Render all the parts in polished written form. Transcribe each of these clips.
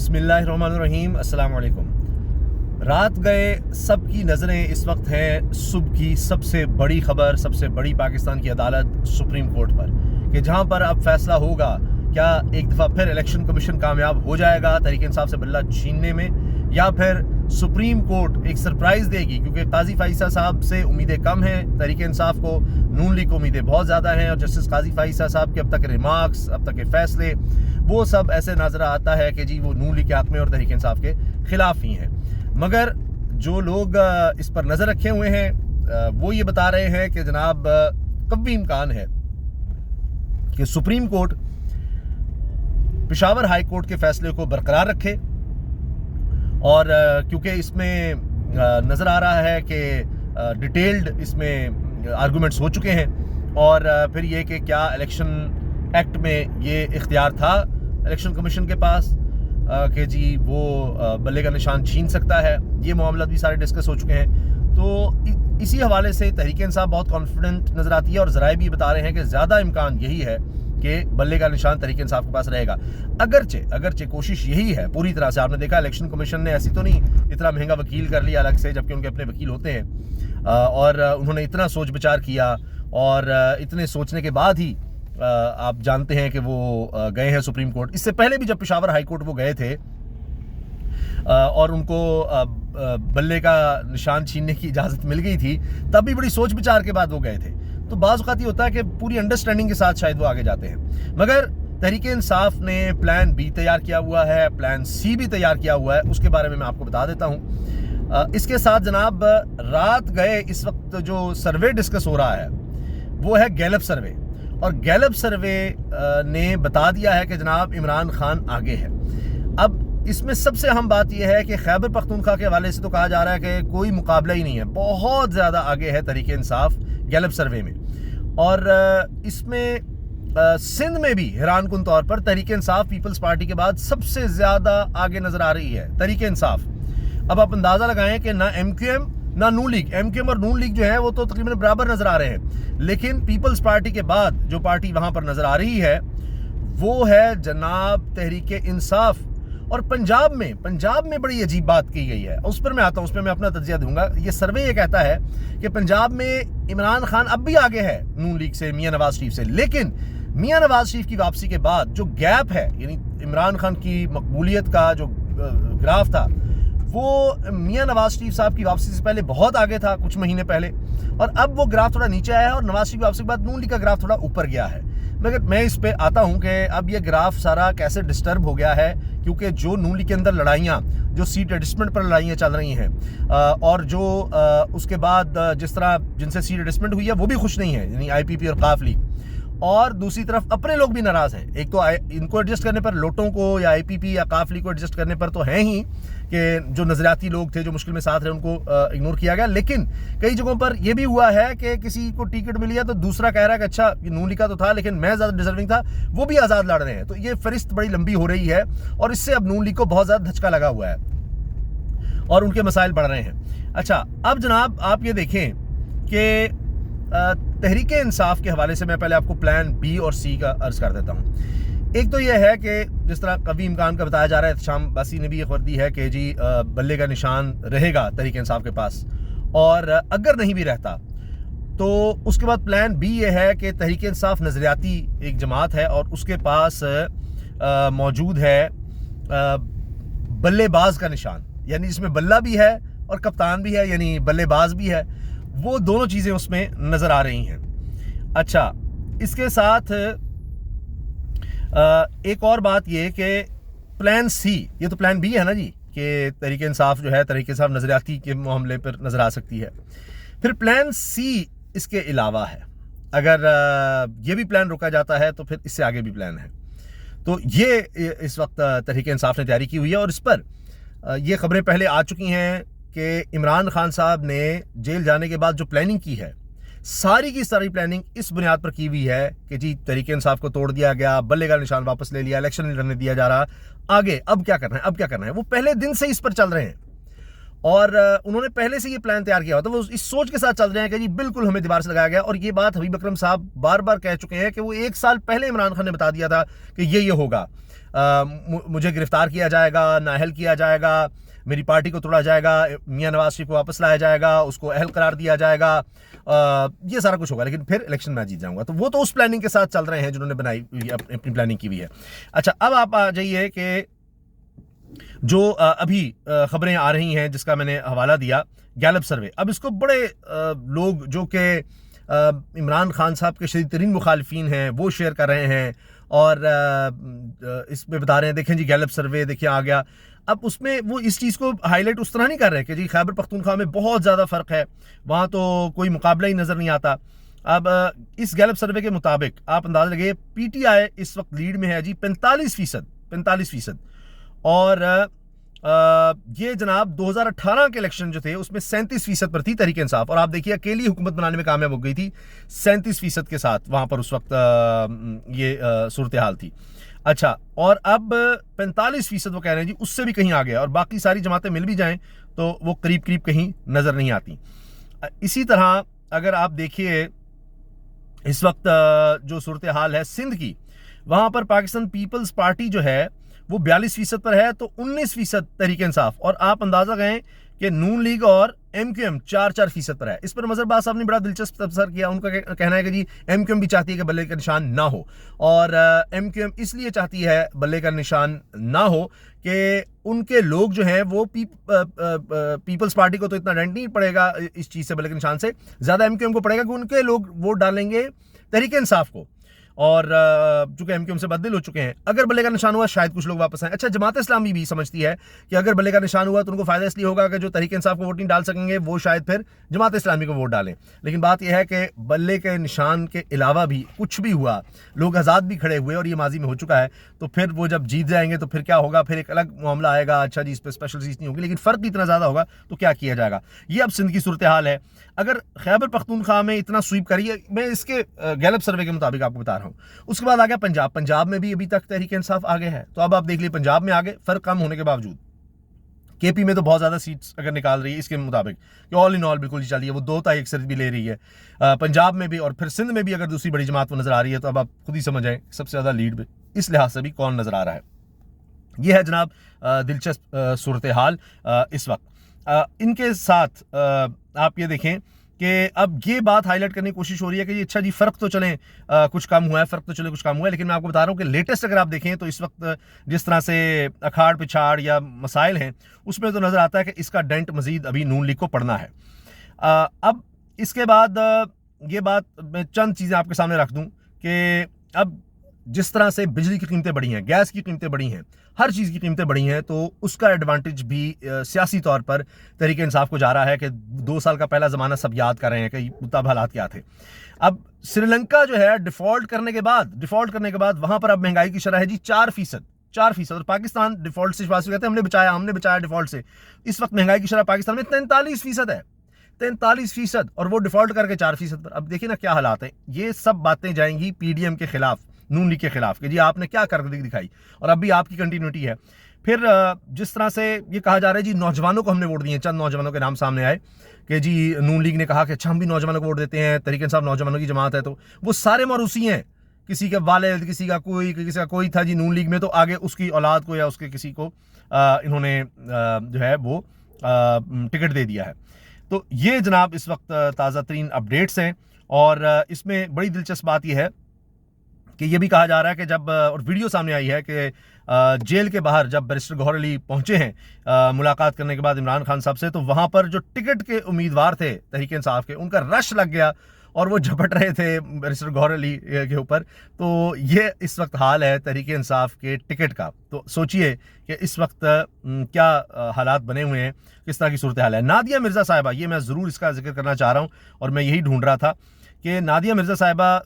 बिस्मिल्लाहिर्रहमानिर्रहीम, अस्सलाम वालेकुम। रात गए सबकी नज़रें इस वक्त हैं सुबह की सबसे बड़ी खबर, सबसे बड़ी पाकिस्तान की अदालत सुप्रीम कोर्ट पर, कि जहां पर अब फैसला होगा क्या एक दफ़ा फिर इलेक्शन कमीशन कामयाब हो जाएगा तहरीक इंसाफ से बल्ला छीनने में, या फिर सुप्रीम कोर्ट एक सरप्राइज़ देगी। क्योंकि काजी फाइसा साहब से उम्मीदें कम हैं तहरीक इंसाफ को, नून लीग को उम्मीदें बहुत ज़्यादा हैं, और जस्टिस काजी फाइसा साहब के अब तक रिमार्क्स, अब तक के फैसले, वो सब ऐसे नज़र आता है कि जी वो नून लीग के हक़ में और तहरीक इंसाफ के ख़िलाफ़ ही हैं। मगर जो लोग इस पर नज़र रखे हुए हैं वो ये बता रहे हैं कि जनाब कभी इम्कान है कि supreme court Peshawar high court के फैसले को बरकरार रखे, और क्योंकि इसमें नज़र आ रहा है कि डिटेल्ड इसमें आर्गूमेंट्स हो चुके हैं, और फिर ये कि क्या इलेक्शन एक्ट में ये इख्तियार था इलेक्शन कमीशन के पास कि जी वो बल्ले का निशान छीन सकता है, ये मामला भी सारे डिस्कस हो चुके हैं। तो इसी हवाले से तहरीक इंसाफ बहुत कॉन्फिडेंट नज़र आती है, और ज़राए भी बता रहे हैं कि ज़्यादा इम्कान यही है कि बल्ले का निशान तहरीक इंसाफ के पास रहेगा। अगरचे कोशिश यही है पूरी तरह से, आपने देखा इलेक्शन कमीशन ने ऐसी तो नहीं इतना महंगा वकील कर लिया अलग से, जबकि उनके अपने वकील होते हैं, और उन्होंने इतना सोच विचार किया, और इतने सोचने के बाद ही आप जानते हैं कि वो गए हैं सुप्रीम कोर्ट। इससे पहले भी जब पेशावर हाई कोर्ट वो गए थे और उनको बल्ले का निशान छीनने की इजाज़त मिल गई थी, तब भी बड़ी सोच विचार के बाद वो गए थे। तो बाज़ औक़ात ये होता है कि पूरी अंडरस्टैंडिंग के साथ शायद वो आगे जाते हैं। मगर तहरीक इंसाफ ने प्लान बी तैयार किया हुआ है, प्लान सी भी तैयार किया हुआ है, उसके बारे में मैं आपको बता देता हूँ। इसके साथ जनाब रात गए इस वक्त जो सर्वे डिस्कस हो रहा है वो है गैलप सर्वे, और गैलप सर्वे ने बता दिया है कि जनाब इमरान खान आगे है। अब इसमें सबसे अहम बात यह है कि खैबर पख्तूनख्वा के हवाले से तो कहा जा रहा है कि कोई मुकाबला ही नहीं है, बहुत ज़्यादा आगे है तहरीक इंसाफ गैलप सर्वे में, और इसमें सिंध में भी हैरानकुन तौर पर तहरीक इंसाफ पीपल्स पार्टी के बाद सबसे ज़्यादा आगे नज़र आ रही है तहरीक इंसाफ। अब आप अंदाज़ा लगाएं कि ना MQM ना नून लीग, MQM और नून लीग जो है वो तो तकरीबन बराबर नज़र आ रहे हैं, लेकिन पीपल्स पार्टी के बाद जो पार्टी वहाँ पर नज़र आ रही है वो है जनाब तहरीक इंसाफ। और पंजाब में बड़ी अजीब बात की गई है, उस पर मैं आता हूँ, उस पर मैं अपना तज्जिया दूंगा। ये सर्वे ये कहता है कि पंजाब में इमरान खान अब भी आगे है नून लीग से, मियां नवाज शरीफ से, लेकिन मियां नवाज शरीफ की वापसी के बाद जो गैप है, यानी इमरान खान की मकबूलियत का जो ग्राफ था वो मियां नवाज शरीफ साहब की वापसी से पहले बहुत आगे था, कुछ महीने पहले, और अब वो ग्राफ थोड़ा नीचे आया है, और नवाज शरीफ की वापसी के बाद नून लीग का ग्राफ थोड़ा ऊपर गया है। मगर मैं इस पे आता हूं कि अब ये ग्राफ सारा कैसे डिस्टर्ब हो गया है, क्योंकि जो नून लीग के अंदर लड़ाइयाँ, जो सीट एडजस्टमेंट पर लड़ाइयाँ चल रही हैं, और जो उसके बाद जिस तरह जिनसे सीट एडजस्टमेंट हुई है वो भी खुश नहीं है, यानी IPP और काफ लीग, और दूसरी तरफ अपने लोग भी नाराज़ हैं। एक तो इनको एडजस्ट करने पर, लोटों को या IPP या काफ लीग को एडजस्ट करने पर तो हैं ही कि जो नज़रियाती लोग थे जो मुश्किल में साथ रहे उनको इग्नोर किया गया, लेकिन कई जगहों पर यह भी हुआ है कि किसी को टिकट मिली है तो दूसरा कह रहा है कि अच्छा ये नून लीग का तो था लेकिन मैं ज़्यादा डिजर्विंग था, वो भी आज़ाद लड़ रहे हैं। तो ये फहरिस्त बड़ी लंबी हो रही है, और इससे अब नून लीग को बहुत ज़्यादा धचका लगा हुआ है और उनके मसाइल बढ़ रहे हैं। अच्छा, अब जनाब आप ये देखें कि तहरीक इंसाफ के हवाले से मैं पहले आपको प्लान बी और सी का अर्ज कर देता हूँ। एक तो यह है कि जिस तरह कभी इम्कान का बताया जा रहा है, शाम बासी ने भी ये खबर दी है कि जी बल्ले का निशान रहेगा तहरीक इंसाफ के पास, और अगर नहीं भी रहता तो उसके बाद प्लान बी ये है कि तहरीक इंसाफ नज़रियाती एक जमात है, और उसके पास मौजूद है बल्लेबाज का निशान, यानी जिसमें बल्ला भी है और कप्तान भी है, यानी बल्लेबाज भी है, वो दोनों चीज़ें उसमें नज़र आ रही हैं। अच्छा, इसके साथ एक और बात ये कि प्लान सी, ये तो प्लान बी है ना जी, कि तहरीक इंसाफ जो है तहरीक इंसाफ नज़रियाती के मामले पर नज़र आ सकती है। फिर प्लान सी इसके अलावा है, अगर ये भी प्लान रोका जाता है तो फिर इससे आगे भी प्लान है। तो ये इस वक्त तहरीक इंसाफ ने तैयारी की हुई है, और इस पर ये खबरें पहले आ चुकी हैं कि इमरान खान साहब ने जेल जाने के बाद जो प्लानिंग की है, सारी की सारी प्लानिंग इस बुनियाद पर की हुई है कि जी तहरीक इंसाफ को तोड़ दिया गया, बल्ले का निशान वापस ले लिया, इलेक्शन नहीं लड़ने दिया जा रहा, आगे अब क्या करना है, अब क्या करना है। वो पहले दिन से इस पर चल रहे हैं, और उन्होंने पहले से ये प्लान तैयार किया होता, वो इस सोच के साथ चल रहे हैं कि जी बिल्कुल हमें दीवार से लगाया गया। और ये बात हबीब अकरम साहब बार बार कह चुके हैं कि वो 1 साल पहले इमरान खान ने बता दिया था कि ये होगा। मुझे गिरफ्तार किया जाएगा, नाअहल किया जाएगा, मेरी पार्टी को तोड़ा जाएगा, मियां नवाज शरीफ को वापस लाया जाएगा, उसको अहल करार दिया जाएगा, ये सारा कुछ होगा, लेकिन फिर इलेक्शन मैं जीत जाऊंगा। तो वो तो उस प्लानिंग के साथ चल रहे हैं जिन्होंने बनाई अपनी प्लानिंग की हुई है। अच्छा, अब आप आ जाइए कि जो अभी खबरें आ रही हैं जिसका मैंने हवाला दिया, गैलप सर्वे। अब इसको बड़े लोग जो कि इमरान खान साहब के शदीद तरीन मुखालफीन हैं वो शेयर कर रहे हैं और इसमें बता रहे हैं देखें जी गैलप सर्वे देखिए आ गया। अब उसमें वो इस चीज़ को हाईलाइट उस तरह नहीं कर रहे कि जी खैबर पख्तूनख्वा में बहुत ज़्यादा फ़र्क है, वहाँ तो कोई मुकाबला ही नज़र नहीं आता। अब इस गैलप सर्वे के मुताबिक आप अंदाज़ा लगाइए, पीटीआई इस वक्त लीड में है जी 45%। और ये जनाब 2018 के इलेक्शन जो थे उसमें 37% पर थी तहरीक इंसाफ, और आप देखिए अकेली हुकूमत बनाने में कामयाब हो गई थी 37% के साथ, वहाँ पर उस वक्त ये सूरत हाल थी। अच्छा, और अब 45% वो कह रहे हैं जी उससे भी कहीं आ गया, और बाकी सारी जमातें मिल भी जाएं तो वो करीब करीब कहीं नज़र नहीं आती। इसी तरह अगर आप देखिए इस वक्त जो सूरत हाल है सिंध की, वहाँ पर पाकिस्तान पीपल्स पार्टी जो है वो 42% पर है, तो 19% तहरीक इंसाफ, और आप अंदाजा करें कि नून लीग और एमक्यूएम 4% पर है। इस पर मजहरबाज साहब ने बड़ा दिलचस्प तबसर किया। उनका कहना है कि जी एमक्यूएम भी चाहती है कि बल्ले का निशान ना हो, और एमक्यूएम इसलिए चाहती है बल्ले का निशान ना हो कि उनके लोग जो हैं वो पीपल्स पार्टी को तो इतना डेंट नहीं पड़ेगा इस चीज़ से, बल्ले के निशान से ज़्यादा एमक्यूएम को पड़ेगा कि उनके लोग वोट डालेंगे तहरीक इंसाफ को, और चूंकि एमक्यूएम से बददिल हो चुके हैं। अगर बल्ले का निशान हुआ शायद कुछ लोग वापस आए। अच्छा, जमात इस्लामी भी समझती है कि अगर बल्ले का निशान हुआ तो उनको फायदा इसलिए होगा कि जो तहरीक इंसाफ को वोट नहीं डाल सकेंगे वो शायद फिर जमात इस्लामी को वोट डालें। लेकिन बात यह है कि बल्ले के निशान के अलावा भी कुछ भी हुआ, लोग आज़ाद भी खड़े हुए और ये माजी में हो चुका है, तो फिर वो जब जीत जाएंगे तो फिर क्या होगा, फिर एक अलग मामला आएगा। अच्छा जी, इस पर स्पेशल सीट नहीं होगी, लेकिन फ़र्क इतना ज़्यादा होगा तो क्या किया जाएगा। ये अब सिंध की सूरत हाल है। अगर खैबर पख्तूनख्वा में इतना स्वीप करिए, मैं इसके गैलप सर्वे के मुताबिक आपको बता रहा हूँ। उसके बाद आ गया पंजाब में भी अभी तक तहरीक इंसाफ आगे है, तो अब आप देख लीजिए पंजाब में आगे फ़र्क कम होने के बावजूद। केपी में तो बहुत ज़्यादा सीट्स अगर निकाल रही है इसके मुताबिक कि ऑल इन ऑल बिल्कुल चल रही है, वो 2 ताई अक्सर भी ले रही है। पंजाब में भी और फिर सिंध में भी अगर दूसरी बड़ी जमात वो नज़र आ रही है, तो अब आप खुद ही समझ आए सबसे ज़्यादा लीड में इस लिहाज से भी कौन नज़र आ रहा है। यह है जनाब दिलचस्प सूरत हाल इस वक्त। इनके साथ आप ये देखें कि अब ये बात हाईलाइट करने की कोशिश हो रही है कि अच्छा जी फ़र्क तो चलें कुछ कम हुआ है, फ़र्क तो चले कुछ कम हुआ है, लेकिन मैं आपको बता रहा हूँ कि लेटेस्ट अगर आप देखें तो इस वक्त जिस तरह से अखाड़ पिछाड़ या मसाइल हैं उसमें तो नज़र आता है कि इसका डेंट मज़ीद अभी नून लीग को पड़ना है। अब इसके बाद ये बात मैं चंद चीज़ें आपके सामने रख दूँ कि अब जिस तरह से बिजली की कीमतें बढ़ी हैं, गैस की कीमतें बढ़ी हैं, हर चीज़ की कीमतें बढ़ी हैं, तो उसका एडवांटेज भी सियासी तौर पर तहरीक इंसाफ को जा रहा है कि 2 साल का पहला ज़माना सब याद कर रहे हैं कि तब हालात क्या थे। अब श्रीलंका जो है डिफ़ॉल्ट करने के बाद वहाँ पर अब महंगाई की शरह है जी 4%, और पाकिस्तान डिफ़ॉल्ट से कहते हैं हमने बचाया डिफ़ॉल्ट से। इस वक्त महंगाई की शरह पाकिस्तान में 43% है, 43%, और वो डिफ़ॉल्ट करके 4% पर। अब देखिए ना क्या हालात हैं। ये सब बातें जाएंगी पीडीएम के खिलाफ, नून लीग के खिलाफ कि जी आपने क्या कारकर्दगी दिखाई, और अब भी आपकी कंटिन्यूटी है। फिर जिस तरह से ये कहा जा रहा है जी नौजवानों को हमने वोट दिए, चंद नौजवानों के नाम सामने आए कि जी नून लीग ने कहा कि अच्छा हम भी नौजवानों को वोट देते हैं, तहरीक इंसाफ नौजवानों की जमात है, तो वो सारे मरूसी हैं, किसी के वालिद किसी का कोई था जी नून लीग में, तो आगे उसकी औलाद को या उसके किसी को इन्होंने जो है वो टिकट दे दिया है। तो ये जनाब इस वक्त ताज़ा तरीन अपडेट्स हैं, और इसमें बड़ी दिलचस्प बात यह है कि ये भी कहा जा रहा है कि जब और वीडियो सामने आई है कि जेल के बाहर जब बैरिस्टर गौहर अली पहुंचे हैं मुलाकात करने के बाद इमरान खान साहब से, तो वहां पर जो टिकट के उम्मीदवार थे तहरीक इंसाफ के, उनका रश लग गया और वो झपट रहे थे बैरिस्टर गौहर अली के ऊपर। तो ये इस वक्त हाल है तहरीक इंसाफ के टिकट का। तो सोचिए कि इस वक्त क्या हालात बने हुए हैं, किस तरह की सूरत हाल है। नादिया मिर्ज़ा साहिबा, ये मैं ज़रूर इसका जिक्र करना चाह रहा हूँ, और मैं यही ढूंढ रहा था कि नादिया मिर्ज़ा साहिबा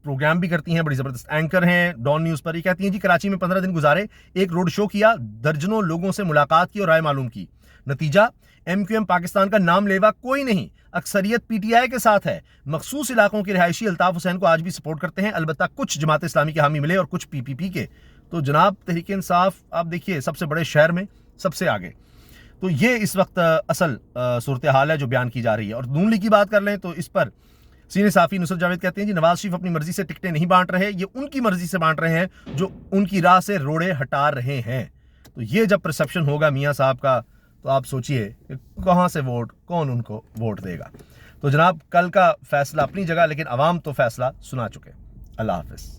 प्रोग्राम भी करती हैं, बड़ी ज़बरदस्त एंकर हैं डॉन न्यूज़ पर। ये कहती हैं जी कराची में 15 दिन गुजारे, एक रोड शो किया, दर्जनों लोगों से मुलाकात की और राय मालूम की, नतीजा एमक्यूएम पाकिस्तान का नाम लेवा कोई नहीं, अक्सरियत पीटीआई के साथ है। मखसूस इलाकों के रिहायशी अल्ताफ हुसैन को आज भी सपोर्ट करते हैं, अलबत्ता कुछ जमात इस्लामी के हामी मिले और कुछ पीपीपी के। तो जनाब तहरीक इंसाफ आप देखिए सबसे बड़े शहर में सबसे आगे। तो ये इस वक्त असल सूरत हाल है जो बयान की जा रही है। और नून लीग की बात कर लें तो इस पर सीनियर साफी नुसरत जावेद कहते हैं जी नवाज शरीफ अपनी मर्जी से टिकटें नहीं बांट रहे, ये उनकी मर्जी से बांट रहे हैं जो उनकी राह से रोड़े हटा रहे हैं। तो ये जब परसेप्शन होगा मियां साहब का, तो आप सोचिए कहां से वोट, कौन उनको वोट देगा। तो जनाब कल का फैसला अपनी जगह, लेकिन अवाम तो फैसला सुना चुके। अल्लाह हाफिज।